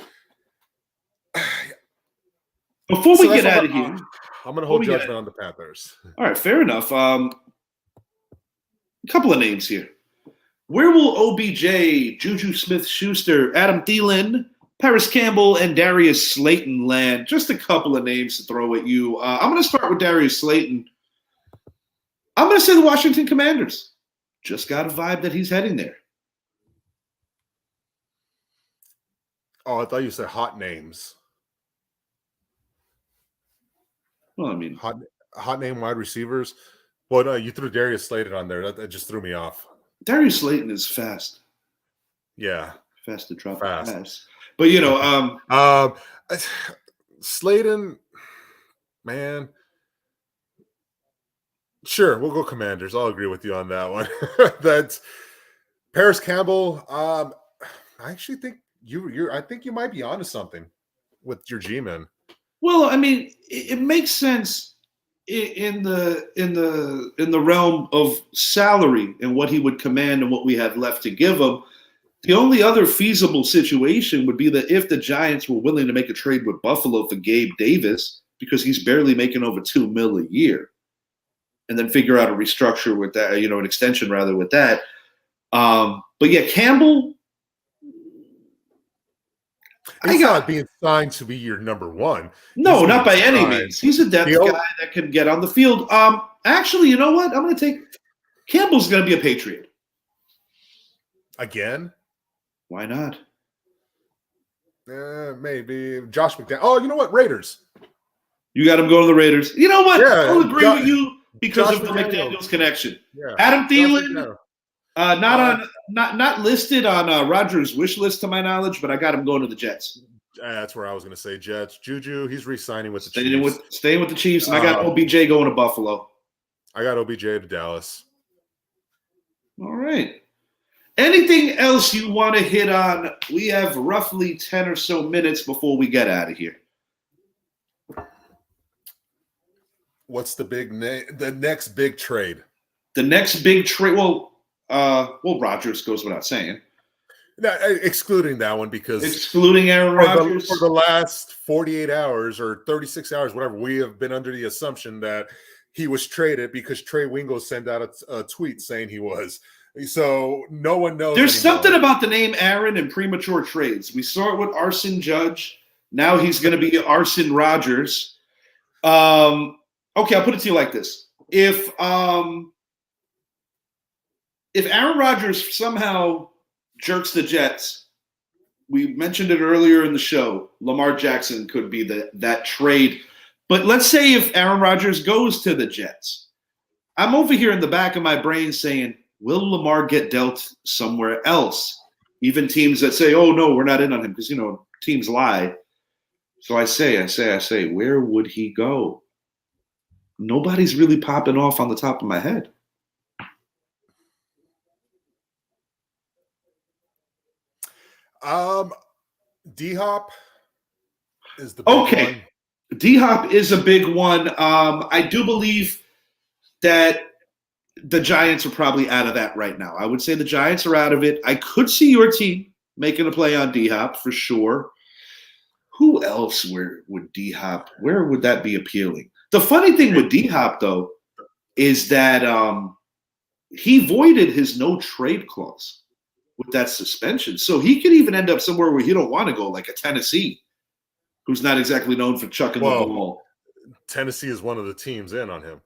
Before we get out of here, I'm going to hold judgment on the Panthers. All right, fair enough. A couple of names here. Where will OBJ, Juju Smith-Schuster, Adam Thielen, Paris Campbell, and Darius Slayton land? Just a couple of names to throw at you. I'm going to start with Darius Slayton. I'm going to say the Washington Commanders. Just got a vibe that he's heading there. Oh, I thought you said hot names. Well, I mean, hot name wide receivers. Well, no, you threw Darius Slayton on there. That just threw me off. Darius Slayton is fast. Yeah, fast to drop a pass. But you know, Slayton, man. Sure, we'll go Commanders. I'll agree with you on that one. That's Paris Campbell. I actually think I think you might be onto something with your G-men. Well, I mean, it makes sense in the realm of salary and what he would command and what we had left to give him. The only other feasible situation would be that if the Giants were willing to make a trade with Buffalo for Gabe Davis, because he's barely making over $2 million a year, and then figure out a restructure with that, an extension rather with that. But yeah, Campbell. He's not being signed to be your number one. No, not by any means. He's a depth guy that can get on the field. Actually, you know what? I'm going to take Campbell's going to be a Patriot. Again? Why not? Maybe Josh McDaniels. Oh, you know what? Raiders. You got him going to the Raiders. You know what? Yeah, I'll agree with you because of the McDaniels connection. Yeah. Adam Thielen, not listed on Rodgers' wish list to my knowledge, but I got him going to the Jets. That's where I was going to say Jets. Juju, he's re-signing with the Chiefs. Staying with the Chiefs, and I got OBJ going to Buffalo. I got OBJ to Dallas. All right. Anything else you want to hit on? We have roughly 10 or so minutes before we get out of here. What's the next big trade? The next big trade. Well, Rodgers goes without saying. Excluding that one because Excluding Aaron Rodgers? for the last 48 hours or 36 hours, whatever, we have been under the assumption that he was traded because Trey Wingo sent out a tweet saying he was. So no one knows. There's anymore. something about the name Aaron and premature trades. We saw it with Arson Judge. Now he's going to be Arson Rodgers. Okay, I'll put it to you like this: if Aaron Rodgers somehow jerks the Jets, we mentioned it earlier in the show, Lamar Jackson could be that trade. But let's say if Aaron Rodgers goes to the Jets, I'm over here in the back of my brain saying, will Lamar get dealt somewhere else? Even teams that say, oh, no, we're not in on him because, teams lie. So I say, where would he go? Nobody's really popping off on the top of my head. D-Hop is the big one. D-Hop is a big one. I do believe that the Giants are probably out of that right now. I would say the Giants are out of it. I could see your team making a play on D-Hop for sure. Who else would D-Hop, where would that be appealing? The funny thing with D-Hop, though, is that he voided his no trade clause with that suspension. So he could even end up somewhere where he don't want to go, like a Tennessee, who's not exactly known for chucking the ball. Tennessee is one of the teams in on him.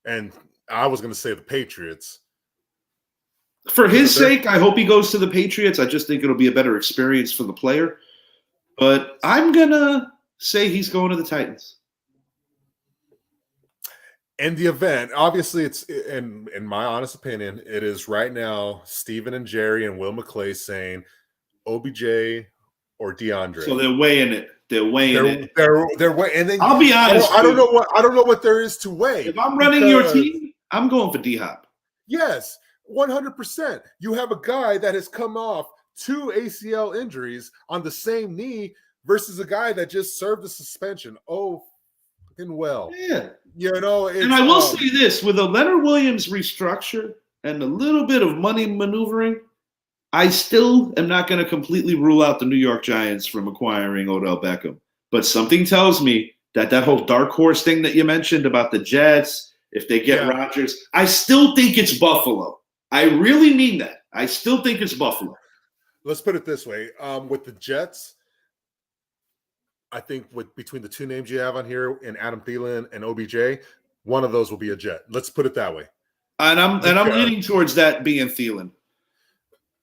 And I was going to say the Patriots. For his sake, I hope he goes to the Patriots. I just think it'll be a better experience for the player. But I'm going to say he's going to the Titans. In the event, obviously, it's in my honest opinion, it is right now Steven and Jerry and Will McClay saying OBJ or DeAndre. So they're weighing it. They're weighing it. They're weighing. And then I'll be honest. I don't know what there is to weigh. If I'm running your team, I'm going for D-Hop. Yes, 100%. You have a guy that has come off 2 ACL injuries on the same knee versus a guy that just served the suspension. Oh, fucking well. Yeah. And I will say this, with a Leonard Williams restructure and a little bit of money maneuvering, I still am not going to completely rule out the New York Giants from acquiring Odell Beckham. But something tells me that whole dark horse thing that you mentioned about the Jets, if they get Rodgers, I still think it's Buffalo. I really mean that. I still think it's Buffalo. Let's put it this way. With the Jets, I think between the two names you have on here, and Adam Thielen and OBJ, one of those will be a Jet. Let's put it that way. And I'm leaning towards that being Thielen.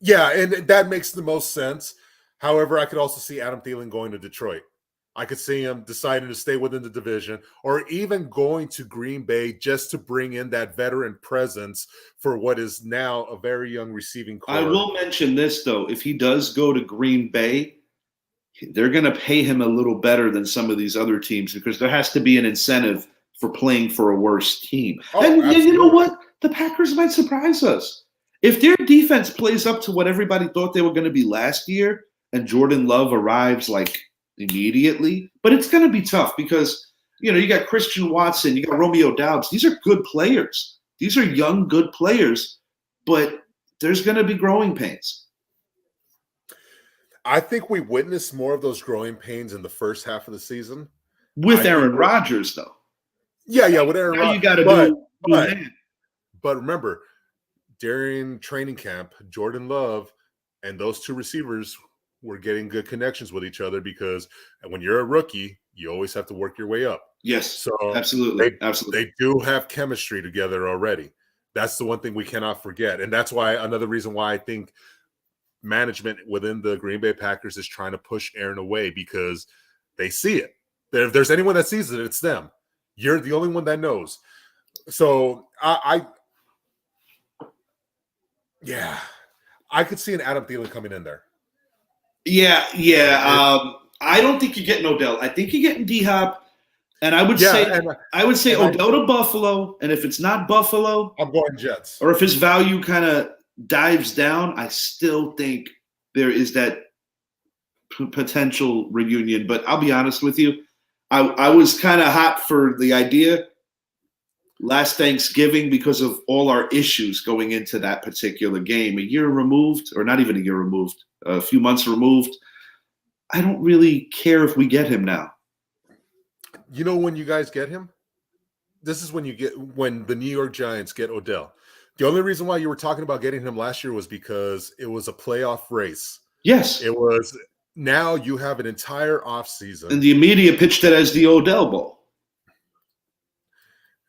Yeah, and that makes the most sense. However, I could also see Adam Thielen going to Detroit. I could see him deciding to stay within the division or even going to Green Bay just to bring in that veteran presence for what is now a very young receiving core. I will mention this, though. If he does go to Green Bay, they're going to pay him a little better than some of these other teams because there has to be an incentive for playing for a worse team. And you know what? The Packers might surprise us. If their defense plays up to what everybody thought they were going to be last year and Jordan Love arrives like immediately, but it's going to be tough because, you got Christian Watson, you got Romeo Doubs. These are good players. These are young, good players, but there's going to be growing pains. I think we witnessed more of those growing pains in the first half of the season. With Aaron Rodgers, though. Yeah, with Aaron Rodgers. You got to do that. But remember, during training camp, Jordan Love and those two receivers were getting good connections with each other because when you're a rookie, you always have to work your way up. Yes, so absolutely. They do have chemistry together already. That's the one thing we cannot forget. And that's why another reason why I think management within the Green Bay Packers is trying to push Aaron away because they see it. If there's anyone that sees it, it's them. You're the only one that knows. So I could see an Adam Thielen coming in there. Yeah. I don't think you're getting Odell. I think you're getting D-Hop. And I would say Odell to Buffalo. And if it's not Buffalo, I'm going Jets. Or if his value kind of dives down, I still think there is that potential reunion. But I'll be honest with you, I was kind of hot for the idea last Thanksgiving because of all our issues going into that particular game. A year removed, or not even a year removed, a few months removed. I don't really care if we get him now. You know when you guys get him? This is when the New York Giants get Odell. The only reason why you were talking about getting him last year was because it was a playoff race. Yes. It was. Now you have an entire offseason. And the media pitched it as the Odell Bowl.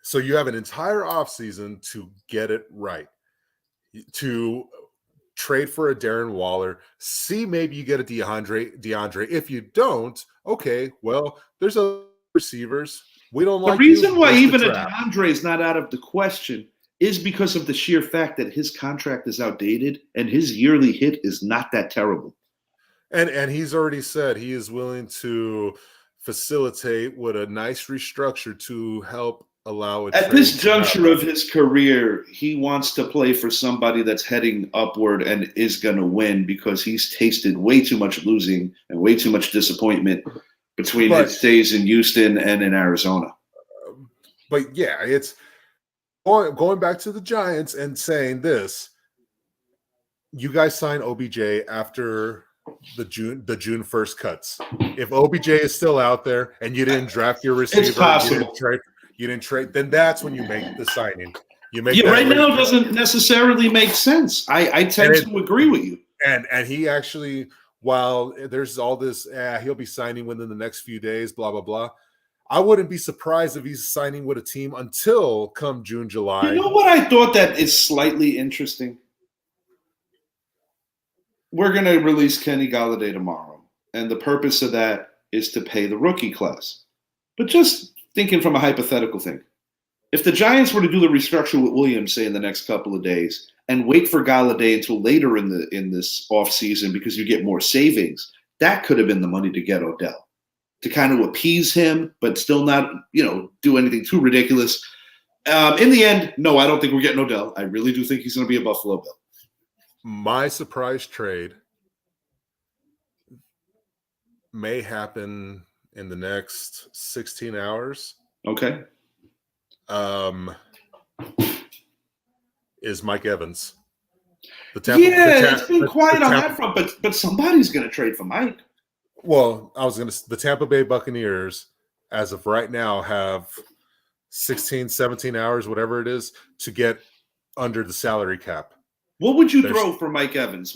So you have an entire offseason to get it right. To trade for a Darren Waller. See, maybe you get a DeAndre. If you don't, okay, well, there's other receivers. We don't like the reason why even a draft. DeAndre is not out of the question is because of the sheer fact that his contract is outdated and his yearly hit is not that terrible. And he's already said he is willing to facilitate with a nice restructure to help allow it. At this juncture of his career, he wants to play for somebody that's heading upward and is going to win because he's tasted way too much losing and way too much disappointment between his stays in Houston and in Arizona. But yeah, it's going back to the Giants and saying this. You guys sign OBJ after the June 1st cuts. If OBJ is still out there and you didn't draft your receiver, it's possible. You didn't trade, then that's when you make the signing. You make right now doesn't necessarily make sense. I tend to agree with you. And he actually, while there's all this, he'll be signing within the next few days, blah, blah, blah. I wouldn't be surprised if he's signing with a team until come June, July. You know what I thought that is slightly interesting? We're going to release Kenny Golladay tomorrow, and the purpose of that is to pay the rookie class. But just thinking from a hypothetical thing, if the Giants were to do the restructure with Williams, say in the next couple of days, and wait for Golladay until later in this offseason because you get more savings, that could have been the money to get Odell, to kind of appease him, but still not, do anything too ridiculous. In the end, no, I don't think we're getting Odell. I really do think he's going to be a Buffalo Bill. My surprise trade may happen in the next 16 hours. Okay. Is Mike Evans. It's been quiet on that front, but somebody's going to trade for Mike. Well, the Tampa Bay Buccaneers, as of right now, have 16, 17 hours, whatever it is, to get under the salary cap. What would you throw for Mike Evans?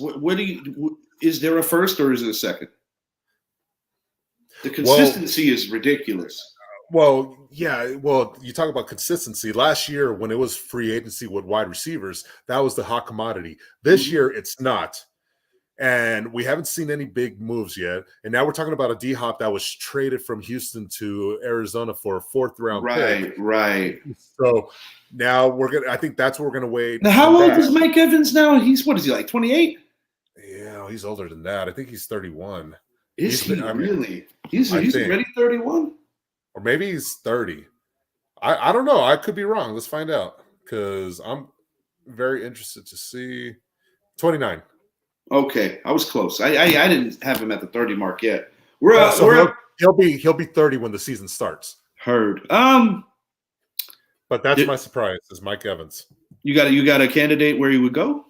Is there a first or is it a second? The consistency is ridiculous. Well, yeah. Well, you talk about consistency. Last year, when it was free agency with wide receivers, that was the hot commodity. This year, it's not. And we haven't seen any big moves yet. And now we're talking about a D-Hop that was traded from Houston to Arizona for a 4th-round pick. Right. So now I think that's what we're going to wait. Now, how old is Mike Evans now? What is he, like 28? Yeah, he's older than that. I think he's 31. Is he really? He's already 31? Or maybe he's 30. I don't know. I could be wrong. Let's find out because I'm very interested to see. 29. Okay, I was close. I didn't have him at the 30 mark yet. He'll be 30 when the season starts. Heard. But that's my surprise is Mike Evans. You got a candidate where he would go?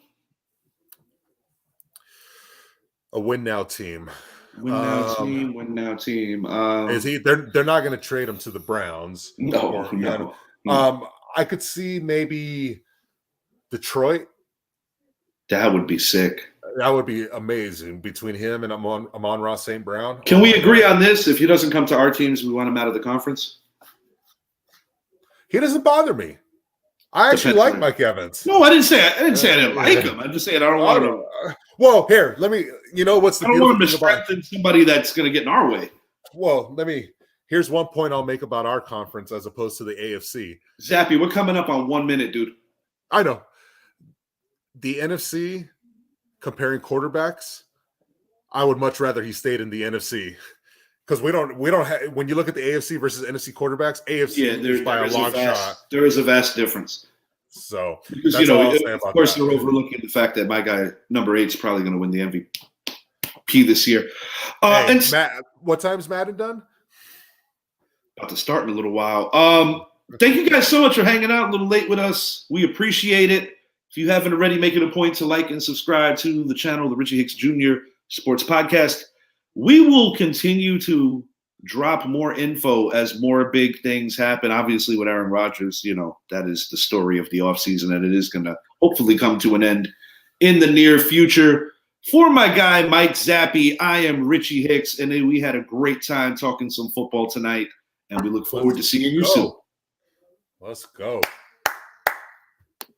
A win now team. Win now team. Is he? They're not going to trade him to the Browns. No. I could see maybe Detroit. That would be sick. That would be amazing between him and Amon-Ra St. Brown. Can we agree on this? If he doesn't come to our teams, we want him out of the conference? He doesn't bother me. I actually like Mike Evans. No, I didn't say I didn't like him. I'm just saying I don't want to. Well, here, let me. You know what's the? I don't want him to strengthen somebody that's going to get in our way. Well, Here's one point I'll make about our conference as opposed to the AFC. Zappy, we're coming up on 1 minute, dude. I know. The NFC, comparing quarterbacks, I would much rather he stayed in the NFC because we don't have. When you look at the AFC versus NFC quarterbacks, AFC is by a long shot. There is a vast difference. So because of course they're overlooking the fact that my guy number 8 is probably going to win the MVP this year. Matt, what time's Madden done? About to start in a little while. thank you guys so much for hanging out a little late with us. We appreciate it. If you haven't already, make it a point to like and subscribe to the channel, the Richie Hicks Jr. Sports Podcast. We will continue to drop more info as more big things happen. Obviously, with Aaron Rodgers, that is the story of the offseason, and it is going to hopefully come to an end in the near future. For my guy, Mike Zappy, I am Richie Hicks, and we had a great time talking some football tonight, and we look forward to seeing you soon. Let's go.